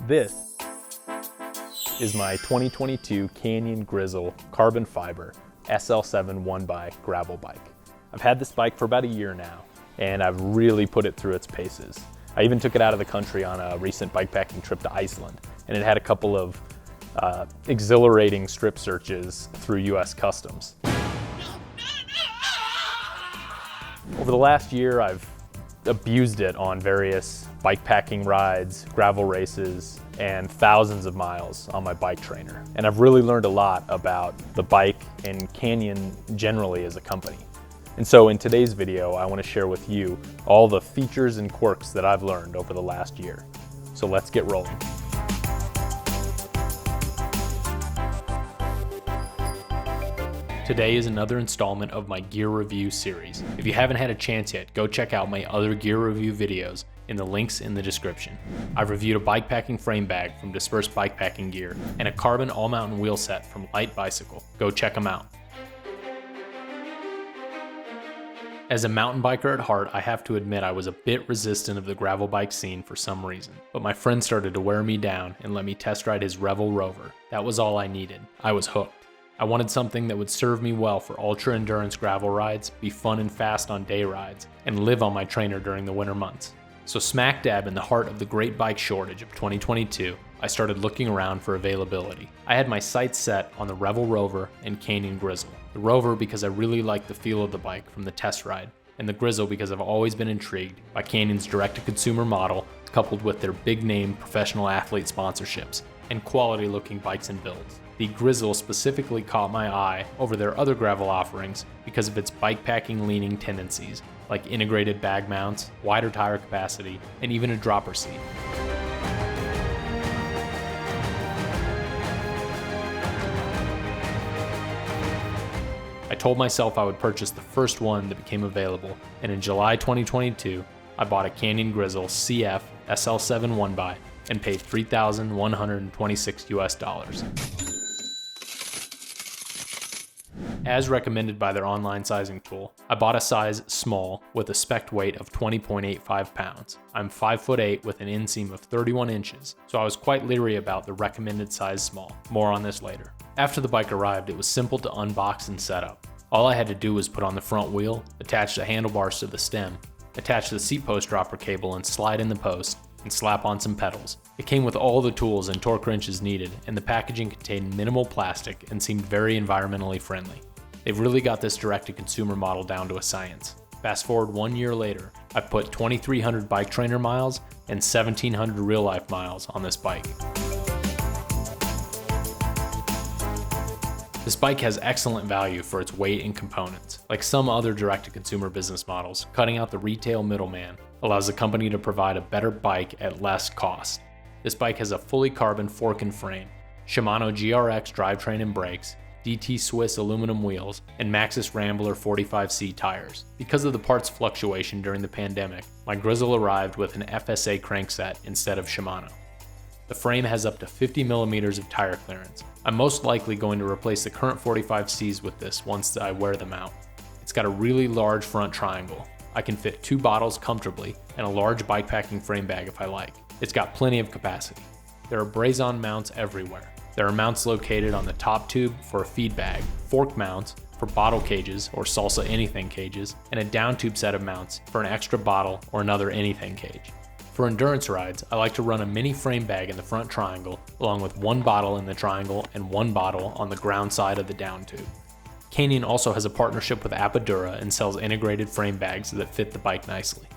This is my 2022 Canyon Grizl carbon fiber SL7 1x gravel bike. I've had this bike for about a year now, and I've really put it through its paces. I even took it out of the country on a recent bikepacking trip to Iceland, and it had a couple of exhilarating strip searches through US Customs. Over the last year, I've abused it on various bikepacking rides, gravel races, and thousands of miles on my bike trainer. And I've really learned a lot about the bike and Canyon generally as a company. And so in today's video, I want to share with you all the features and quirks that I've learned over the last year. So let's get rolling. Today is another installment of my gear review series. If you haven't had a chance yet, go check out my other gear review videos in the links in the description. I've reviewed a bikepacking frame bag from Dispersed Bikepacking Gear and a carbon all-mountain wheel set from Light Bicycle. Go check them out. As a mountain biker at heart, I have to admit I was a bit resistant of the gravel bike scene for some reason, but my friend started to wear me down and let me test ride his Revel Rover. That was all I needed. I was hooked. I wanted something that would serve me well for ultra endurance gravel rides, be fun and fast on day rides, and live on my trainer during the winter months. So smack dab in the heart of the great bike shortage of 2022, I started looking around for availability. I had my sights set on the Revel Rover and Canyon Grizl. The Rover because I really liked the feel of the bike from the test ride, and the Grizl because I've always been intrigued by Canyon's direct-to-consumer model coupled with their big-name professional athlete sponsorships and quality-looking bikes and builds. The Grizl specifically caught my eye over their other gravel offerings because of its bikepacking leaning tendencies, like integrated bag mounts, wider tire capacity, and even a dropper seat. I told myself I would purchase the first one that became available, and in July 2022, I bought a Canyon Grizl CF SL7 1x and paid $3,126 US. As recommended by their online sizing tool, I bought a size small with a spec weight of 20.85 pounds. I'm 5'8" with an inseam of 31 inches, so I was quite leery about the recommended size small. More on this later. After the bike arrived, it was simple to unbox and set up. All I had to do was put on the front wheel, attach the handlebars to the stem, attach the seat post dropper cable and slide in the post, and slap on some pedals. It came with all the tools and torque wrenches needed, and the packaging contained minimal plastic and seemed very environmentally friendly. They've really got this direct-to-consumer model down to a science. Fast forward 1 year later, I've put 2,300 bike trainer miles and 1,700 real-life miles on this bike. This bike has excellent value for its weight and components. Like some other direct-to-consumer business models, cutting out the retail middleman allows the company to provide a better bike at less cost. This bike has a fully carbon fork and frame, Shimano GRX drivetrain and brakes, DT Swiss aluminum wheels, and Maxxis Rambler 45C tires. Because of the parts fluctuation during the pandemic, my Grizl arrived with an FSA crankset instead of Shimano. The frame has up to 50 millimeters of tire clearance. I'm most likely going to replace the current 45Cs with this once I wear them out. It's got a really large front triangle. I can fit 2 bottles comfortably and a large bikepacking frame bag if I like. It's got plenty of capacity. There are braze-on mounts everywhere. There are mounts located on the top tube for a feed bag, fork mounts for bottle cages or salsa anything cages, and a down tube set of mounts for an extra bottle or another anything cage. For endurance rides, I like to run a mini frame bag in the front triangle, along with 1 bottle in the triangle and 1 bottle on the ground side of the down tube. Canyon also has a partnership with Appadura and sells integrated frame bags that fit the bike nicely.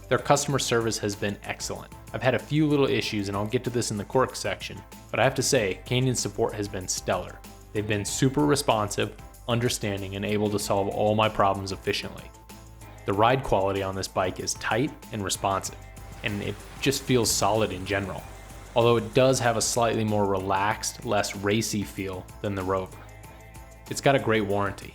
Their customer service has been excellent. I've had a few little issues and I'll get to this in the Quirks section, but I have to say, Canyon's support has been stellar. They've been super responsive, understanding, and able to solve all my problems efficiently. The ride quality on this bike is tight and responsive, and it just feels solid in general, although it does have a slightly more relaxed, less racy feel than the Rover. It's got a great warranty.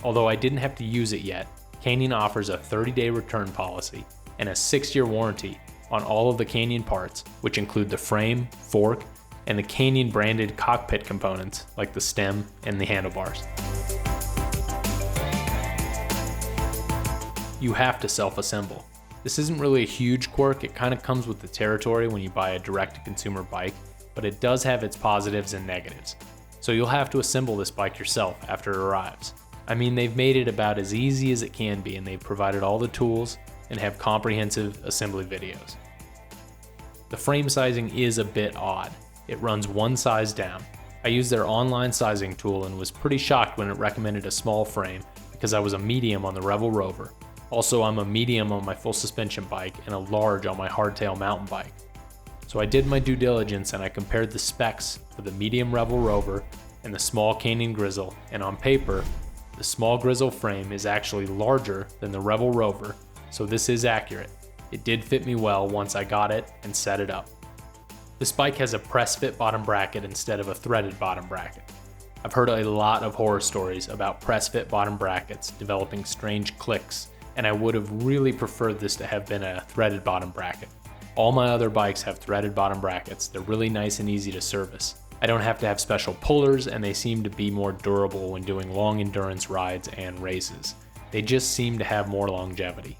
Although I didn't have to use it yet, Canyon offers a 30-day return policy and a 6-year warranty on all of the Canyon parts, which include the frame, fork, and the Canyon branded cockpit components like the stem and the handlebars. You have to self-assemble. This isn't really a huge quirk, it kind of comes with the territory when you buy a direct-to-consumer bike, but it does have its positives and negatives. So you'll have to assemble this bike yourself after it arrives. I mean, they've made it about as easy as it can be, and they've provided all the tools and have comprehensive assembly videos. The frame sizing is a bit odd. It runs one size down. I used their online sizing tool and was pretty shocked when it recommended a small frame because I was a medium on the Rebel Rover. Also, I'm a medium on my full suspension bike and a large on my hardtail mountain bike. So I did my due diligence and I compared the specs for the medium Rebel Rover and the small Canyon Grizl, and on paper, the small Grizl frame is actually larger than the Rebel Rover, so this is accurate. It did fit me well once I got it and set it up. This bike has a press fit bottom bracket instead of a threaded bottom bracket. I've heard a lot of horror stories about press fit bottom brackets developing strange clicks, and I would have really preferred this to have been a threaded bottom bracket. All my other bikes have threaded bottom brackets. They're really nice and easy to service. I don't have to have special pullers, and they seem to be more durable when doing long endurance rides and races. They just seem to have more longevity.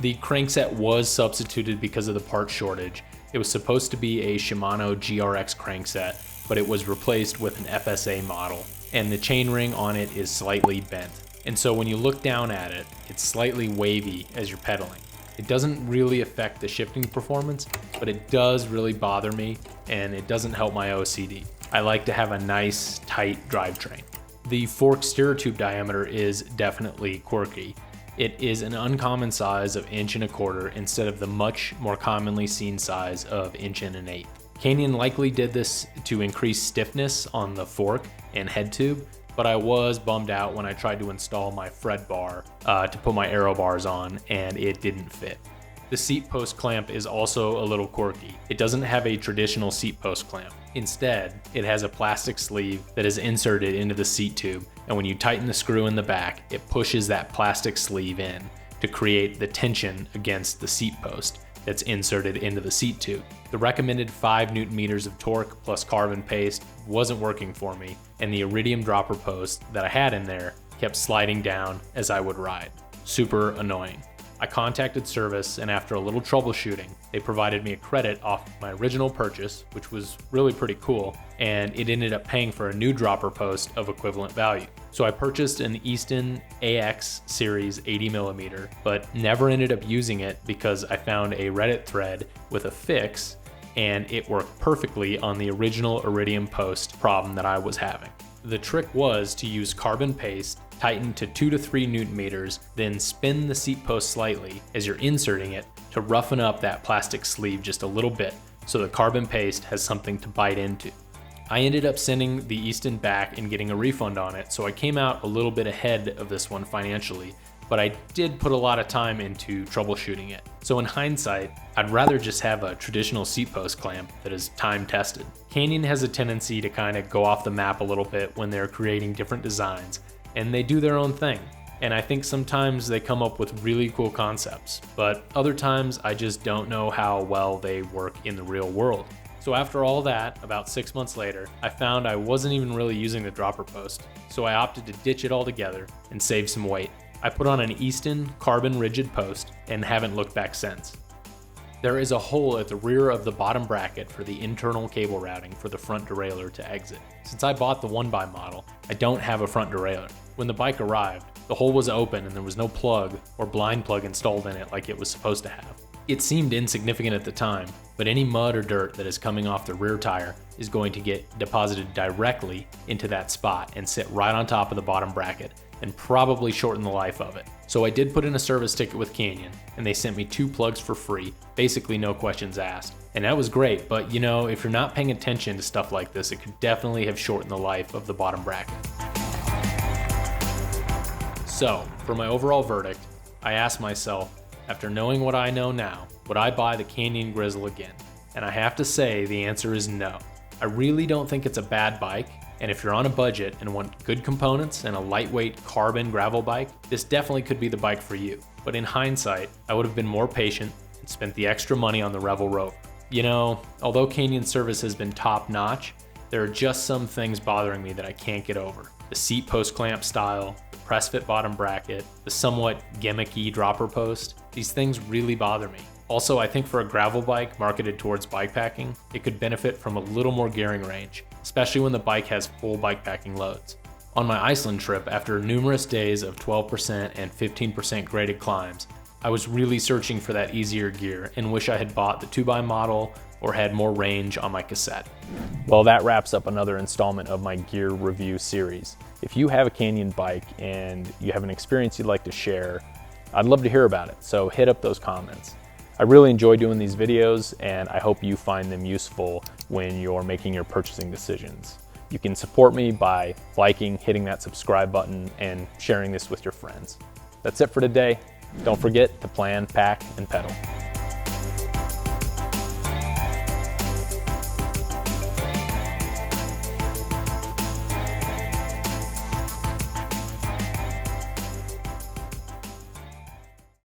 The crankset was substituted because of the part shortage. It was supposed to be a Shimano GRX crankset, but it was replaced with an FSA model, and the chainring on it is slightly bent. And so when you look down at it, it's slightly wavy as you're pedaling. It doesn't really affect the shifting performance, but it does really bother me, and it doesn't help my OCD. I like to have a nice, tight drivetrain. The fork steer tube diameter is definitely quirky. It is an uncommon size of 1.25 inch instead of the much more commonly seen size of 1 1/8 inch. Canyon likely did this to increase stiffness on the fork and head tube, but I was bummed out when I tried to install my Fred bar to put my aero bars on, and it didn't fit. The seat post clamp is also a little quirky. It doesn't have a traditional seat post clamp. Instead, it has a plastic sleeve that is inserted into the seat tube, and when you tighten the screw in the back, it pushes that plastic sleeve in to create the tension against the seat post that's inserted into the seat tube. The recommended 5 Nm of torque plus carbon paste wasn't working for me, and the iridium dropper post that I had in there kept sliding down as I would ride. Super annoying. I contacted service, and after a little troubleshooting, they provided me a credit off my original purchase, which was really pretty cool, and it ended up paying for a new dropper post of equivalent value. So I purchased an Easton AX series 80mm, but never ended up using it because I found a Reddit thread with a fix, and it worked perfectly on the original iridium post problem that I was having. The trick was to use carbon paste, tighten to 2 to 3 Nm, then spin the seat post slightly as you're inserting it to roughen up that plastic sleeve just a little bit so the carbon paste has something to bite into. I ended up sending the Easton back and getting a refund on it, so I came out a little bit ahead of this one financially, but I did put a lot of time into troubleshooting it. So in hindsight, I'd rather just have a traditional seat post clamp that is time tested. Canyon has a tendency to kind of go off the map a little bit when they're creating different designs, and they do their own thing. And I think sometimes they come up with really cool concepts, but other times I just don't know how well they work in the real world. So after all that, about 6 months later, I found I wasn't even really using the dropper post, so I opted to ditch it altogether and save some weight. I put on an Easton carbon rigid post and haven't looked back since. There is a hole at the rear of the bottom bracket for the internal cable routing for the front derailleur to exit. Since I bought the 1x model, I don't have a front derailleur. When the bike arrived, the hole was open and there was no plug or blind plug installed in it like it was supposed to have. It seemed insignificant at the time, but any mud or dirt that is coming off the rear tire is going to get deposited directly into that spot and sit right on top of the bottom bracket and probably shorten the life of it. So I did put in a service ticket with Canyon, and they sent me 2 plugs for free, basically no questions asked. And that was great, but you know, if you're not paying attention to stuff like this, it could definitely have shortened the life of the bottom bracket. So, for my overall verdict, I asked myself, after knowing what I know now, would I buy the Canyon Grizl again? And I have to say the answer is no. I really don't think it's a bad bike, and if you're on a budget and want good components and a lightweight carbon gravel bike, this definitely could be the bike for you. But in hindsight, I would have been more patient and spent the extra money on the Rebel Rover. You know, although Canyon service has been top notch, there are just some things bothering me that I can't get over. The seat post clamp style, the press fit bottom bracket, the somewhat gimmicky dropper post, these things really bother me. Also, I think for a gravel bike marketed towards bikepacking, it could benefit from a little more gearing range, especially when the bike has full bikepacking loads. On my Iceland trip, after numerous days of 12% and 15% graded climbs, I was really searching for that easier gear and wish I had bought the 2x model or had more range on my cassette. Well, that wraps up another installment of my gear review series. If you have a Canyon bike and you have an experience you'd like to share, I'd love to hear about it, so hit up those comments. I really enjoy doing these videos, and I hope you find them useful when you're making your purchasing decisions. You can support me by liking, hitting that subscribe button, and sharing this with your friends. That's it for today. Don't forget to plan, pack, and pedal.